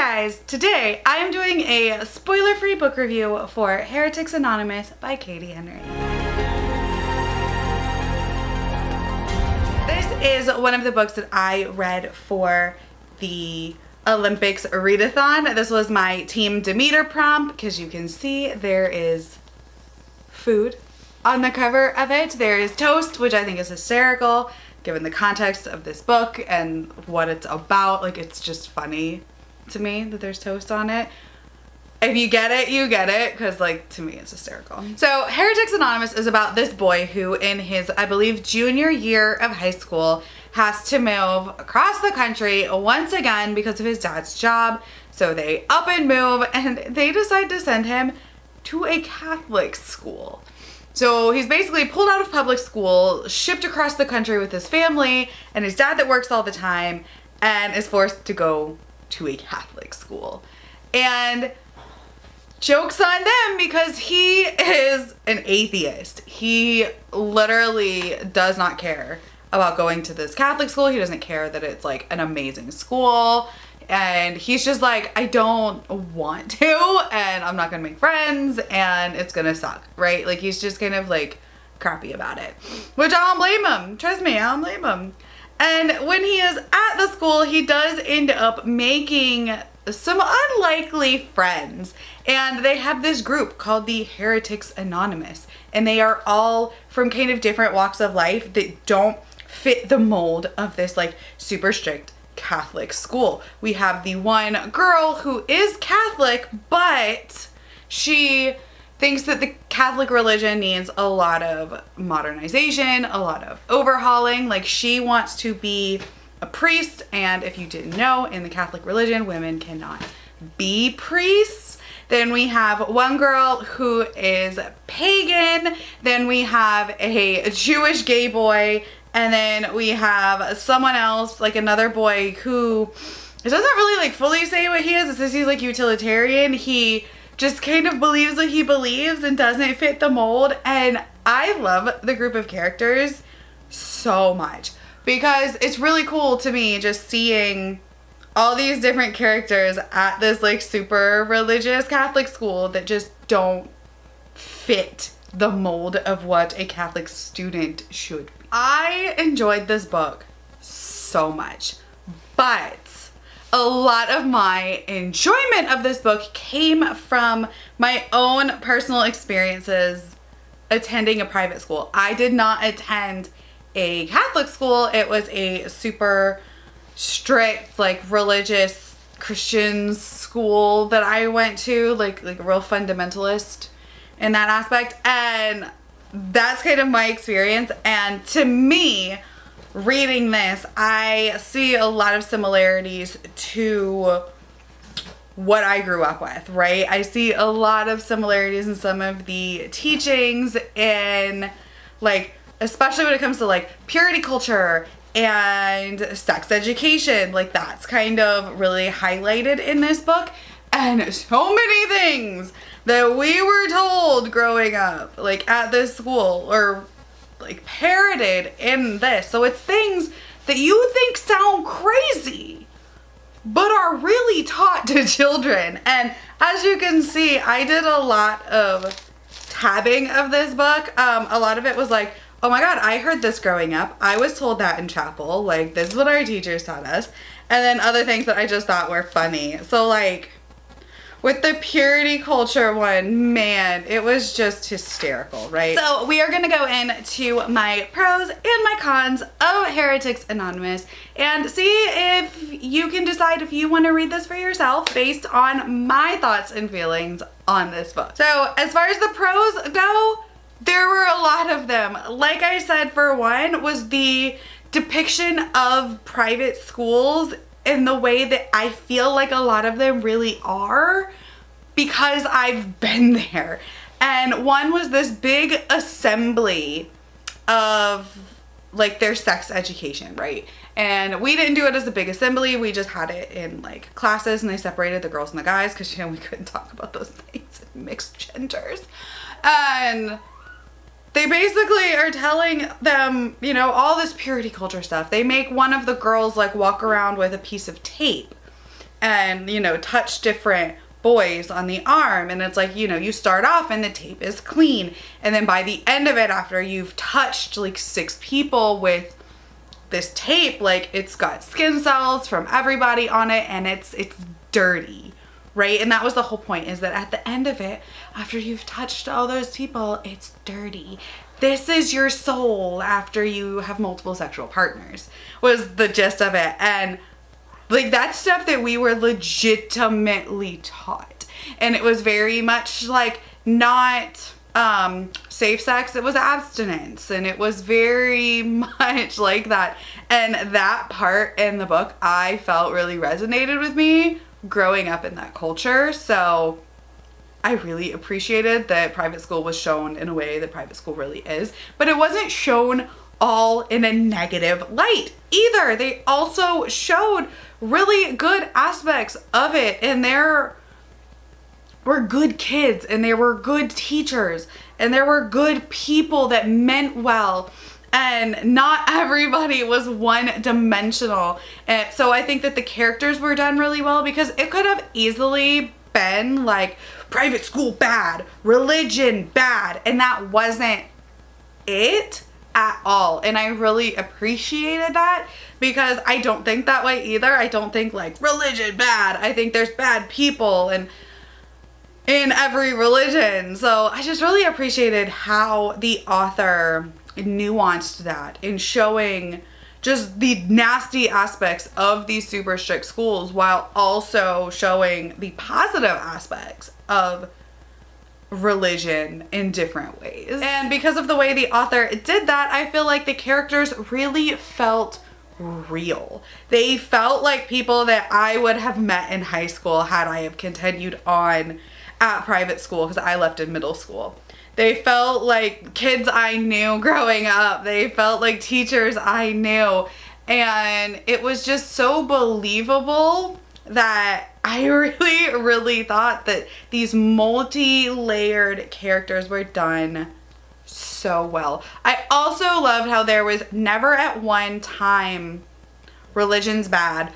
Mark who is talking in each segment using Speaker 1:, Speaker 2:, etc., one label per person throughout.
Speaker 1: guys, today I am doing a spoiler-free book review for Heretics Anonymous by Katie Henry. This is one of the books that I read for the Olympics readathon. This was my Team Demeter prompt because you can see there is food on the cover of it. There is toast, which I think is hysterical given the context of this book and what it's about. Like, it's just funny to me that there's toast on it. If you get it, you get it, because like, to me, it's hysterical. So Heretics Anonymous is about this boy who in his, I believe, junior year of high school has to move across the country once again because of his dad's job. So they up and move and they decide to send him to a Catholic school. So he's basically pulled out of public school, shipped across the country with his family and his dad that works all the time, and is forced to go to a Catholic school. And joke's on them because he is an atheist. He literally does not care about going to this Catholic school. He doesn't care that it's like an amazing school. And he's just like, I don't want to, and I'm not gonna make friends, and it's gonna suck, right? Like, he's just kind of like crappy about it, which I don't blame him. Trust me, I don't blame him. And when he is at the school, he does end up making some unlikely friends. And they have this group called the Heretics Anonymous, and they are all from kind of different walks of life that don't fit the mold of this like super strict Catholic school. We have the one girl who is Catholic, but she thinks that the Catholic religion needs a lot of modernization, a lot of overhauling. Like, she wants to be a priest, and if you didn't know, in the Catholic religion, women cannot be priests. Then we have one girl who is pagan. Then we have a Jewish gay boy. And then we have someone else, like another boy who, it doesn't really like fully say what he is. It says he's like utilitarian. He just kind of believes what he believes and doesn't fit the mold. And I love the group of characters so much because it's really cool to me just seeing all these different characters at this like super religious Catholic school that just don't fit the mold of what a Catholic student should be. I enjoyed this book so much, but a lot of my enjoyment of this book came from my own personal experiences attending a private school. I did not attend a Catholic school. It was a super strict, like, religious Christian school that I went to, like a real fundamentalist in that aspect, and that's kind of my experience. And to me, reading this, I see a lot of similarities to what I grew up with, right? I see a lot of similarities in some of the teachings in, like, especially when it comes to like purity culture and sex education. Like, that's kind of really highlighted in this book. And so many things that we were told growing up, like at this school, or like parroted in this. So it's things that you think sound crazy, but are really taught to children. And as you can see, I did a lot of tabbing of this book. A lot of it was like, oh my God, I heard this growing up. I was told that in chapel. Like, this is what our teachers taught us. And then other things that I just thought were funny. So like, with the purity culture one, man, it was just hysterical, right? So we are gonna go into my pros and my cons of Heretics Anonymous and see if you can decide if you wanna read this for yourself based on my thoughts and feelings on this book. So as far as the pros go, there were a lot of them. Like I said, for one, was the depiction of private schools in the way that I feel like a lot of them really are, because I've been there. And one was this big assembly of like their sex education, right? And we didn't do it as a big assembly. We just had it in like classes, and they separated the girls and the guys because, you know, we couldn't talk about those things, mixed genders. And they basically are telling them, you know, all this purity culture stuff. They make one of the girls like walk around with a piece of tape and, you know, touch different boys on the arm. And it's like, you know, you start off and the tape is clean. And then by the end of it, after you've touched like 6 people with this tape, like it's got skin cells from everybody on it and it's dirty, right? And that was the whole point, is that at the end of it, after you've touched all those people, it's dirty. This is your soul after you have multiple sexual partners, was the gist of it. And like, that's stuff that we were legitimately taught. And it was very much like not safe sex, it was abstinence, and it was very much like that. And that part in the book, I felt really resonated with me growing up in that culture. So I really appreciated that private school was shown in a way that private school really is, but it wasn't shown all in a negative light either. They also showed really good aspects of it, and there were good kids, and there were good teachers, and there were good people that meant well, and not everybody was one-dimensional. And so I think that the characters were done really well, because it could have easily been like private school bad, religion bad, and that wasn't it at all. And I really appreciated that, because I don't think that way either. I don't think like religion bad. I think there's bad people and in every religion. So I just really appreciated how the author nuanced that in showing just the nasty aspects of these super strict schools, while also showing the positive aspects of religion in different ways. And because of the way the author did that, I feel like the characters really felt real. They felt like people that I would have met in high school had I have continued on at private school, because I left in middle school. They felt like kids I knew growing up. They felt like teachers I knew. And it was just so believable that I really, really thought that these multi-layered characters were done so well. I also loved how there was never at one time religion's bad,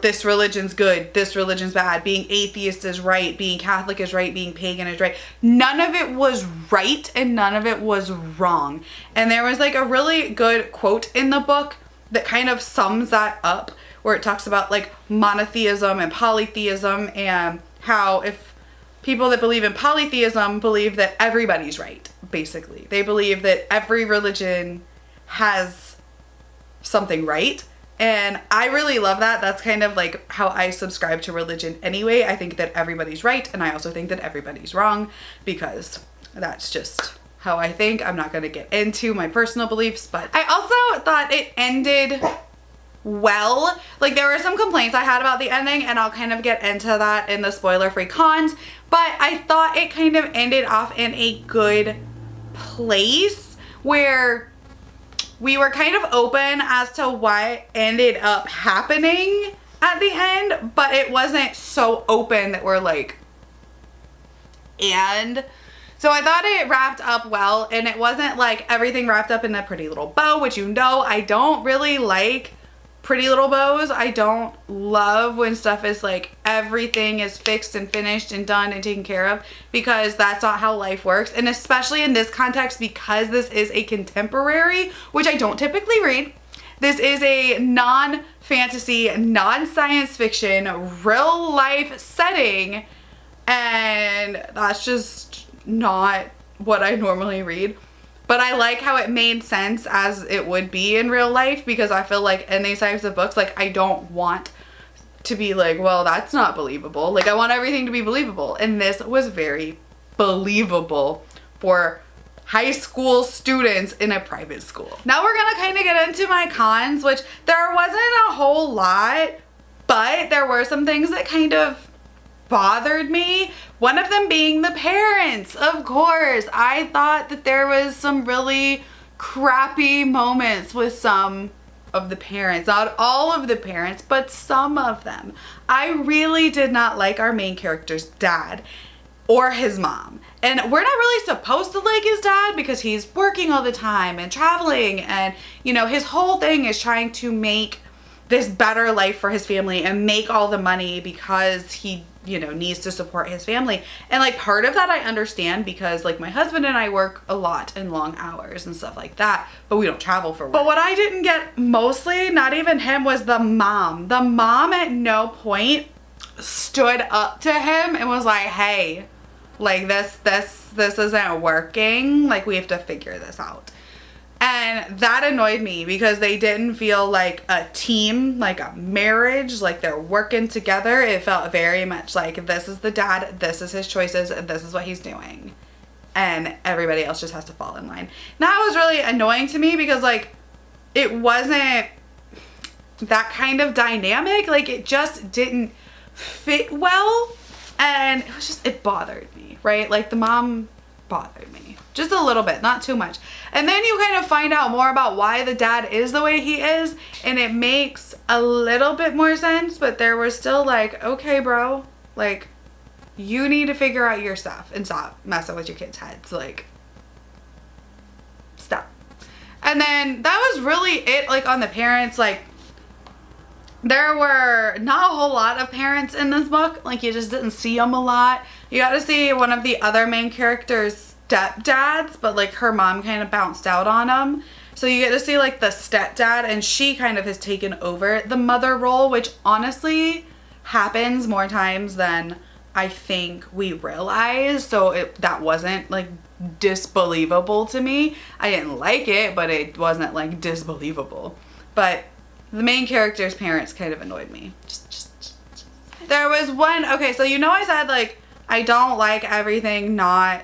Speaker 1: this religion's good, this religion's bad, being atheist is right, being Catholic is right, being pagan is right. None of it was right and none of it was wrong. And there was like a really good quote in the book that kind of sums that up, where it talks about like monotheism and polytheism, and how if people that believe in polytheism believe that everybody's right, basically. They believe that every religion has something right. And I really love that. That's kind of like how I subscribe to religion anyway. I think that everybody's right, and I also think that everybody's wrong, because that's just how I think. I'm not going to get into my personal beliefs, but I also thought it ended well. Like, there were some complaints I had about the ending, and I'll kind of get into that in the spoiler-free cons, but I thought it kind of ended off in a good place, where we were kind of open as to what ended up happening at the end, but it wasn't so open that we're like, and so I thought it wrapped up well, and it wasn't like everything wrapped up in a pretty little bow, which, you know, I don't really like pretty little bows. I don't love when stuff is like everything is fixed and finished and done and taken care of, because that's not how life works. And especially in this context, because this is a contemporary, which I don't typically read. This is a non-fantasy, non-science fiction, real life setting, and that's just not what I normally read. But I like how it made sense as it would be in real life, because I feel like in these types of books, like, I don't want to be like, well, that's not believable. Like, I want everything to be believable. And this was very believable for high school students in a private school. Now we're gonna kind of get into my cons, which there wasn't a whole lot, but there were some things that kind of bothered me. One of them being the parents, of course. I thought that there was some really crappy moments with some of the parents. Not all of the parents, but some of them. I really did not like our main character's dad or his mom. And we're not really supposed to like his dad, because he's working all the time and traveling, and, you know, his whole thing is trying to make this better life for his family and make all the money because he, you know, needs to support his family. And like part of that I understand because like my husband and I work a lot in long hours and stuff like that, but we don't travel for work. But what I didn't get mostly, not even him, was the mom. The mom at no point stood up to him and was like, hey, like this isn't working. Like we have to figure this out. And that annoyed me because they didn't feel like a team, like a marriage, like they're working together. It felt very much like this is the dad, this is his choices, this is what he's doing. And everybody else just has to fall in line. That was really annoying to me because like it wasn't that kind of dynamic. Like it just didn't fit well. And it was just, it bothered me, right? Like the mom bothered me just a little bit, not too much. And then you kind of find out more about why the dad is the way he is, and it makes a little bit more sense, but there was still like, okay, bro, like you need to figure out your stuff and stop messing with your kids' heads. Like, stop. And then that was really it, like on the parents. Like there were not a whole lot of parents in this book. Like you just didn't see them a lot. You got to see one of the other main characters' stepdads, but like her mom kind of bounced out on him. So you get to see like the stepdad, and she kind of has taken over the mother role, which honestly happens more times than I think we realize. So that wasn't like disbelievable to me. I didn't like it, but it wasn't like disbelievable. But the main character's parents kind of annoyed me. There was one, okay, so you know I said like I don't like everything not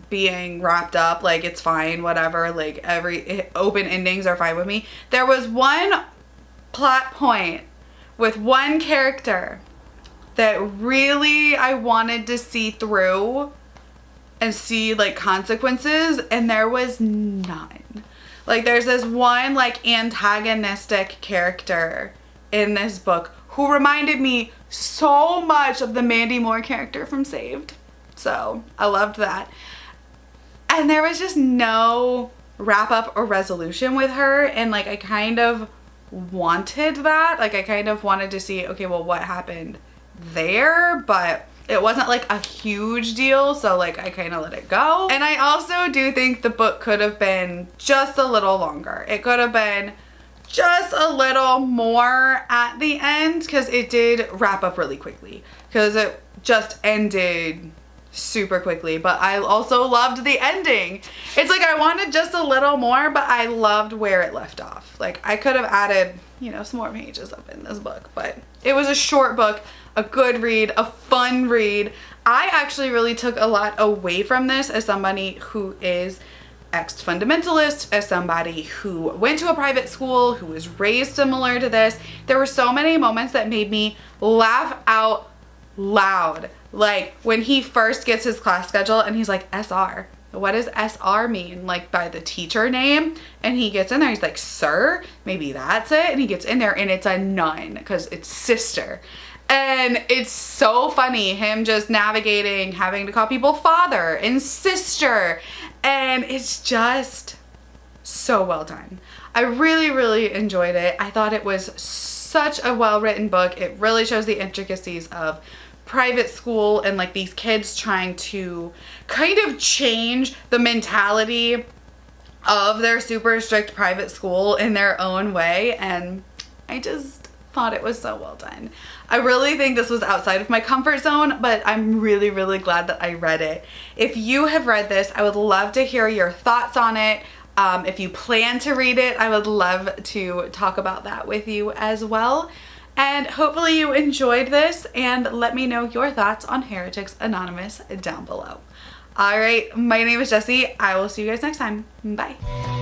Speaker 1: being wrapped up, like it's fine, whatever, like every open endings are fine with me. There was one plot point with one character that really I wanted to see through and see like consequences, and there was none. Like there's this one like antagonistic character in this book who reminded me so much of the Mandy Moore character from Saved. So I loved that. And there was just no wrap up or resolution with her. And like I kind of wanted that. Like I kind of wanted to see, okay, well, what happened there? But it wasn't like a huge deal. So like I kind of let it go. And I also do think the book could have been just a little longer. It could have been just a little more at the end, because it did wrap up really quickly, because it just ended super quickly. But I also loved the ending. It's like I wanted just a little more, but I loved where it left off. Like I could have added, you know, some more pages up in this book, but it was a short book, a good read, a fun read. I actually really took a lot away from this as somebody who is ex-fundamentalist, as somebody who went to a private school, who was raised similar to this. There were so many moments that made me laugh out loud. Like when he first gets his class schedule and he's like, SR, what does SR mean? Like by the teacher name. And he gets in there, he's like, sir, maybe that's it. And he gets in there and it's a nun, because it's sister. And it's so funny, him just navigating, having to call people father and sister. And it's just so well done. I really, really enjoyed it. I thought it was such a well-written book. It really shows the intricacies of private school and like these kids trying to kind of change the mentality of their super strict private school in their own way. And I just thought it was so well done. I really think this was outside of my comfort zone, but I'm really, really glad that I read it. If you have read this, I would love to hear your thoughts on it. If you plan to read it, I would love to talk about that with you as well. And hopefully you enjoyed this, and let me know your thoughts on Heretics Anonymous down below. All right, my name is Jessie. I will see you guys next time. Bye.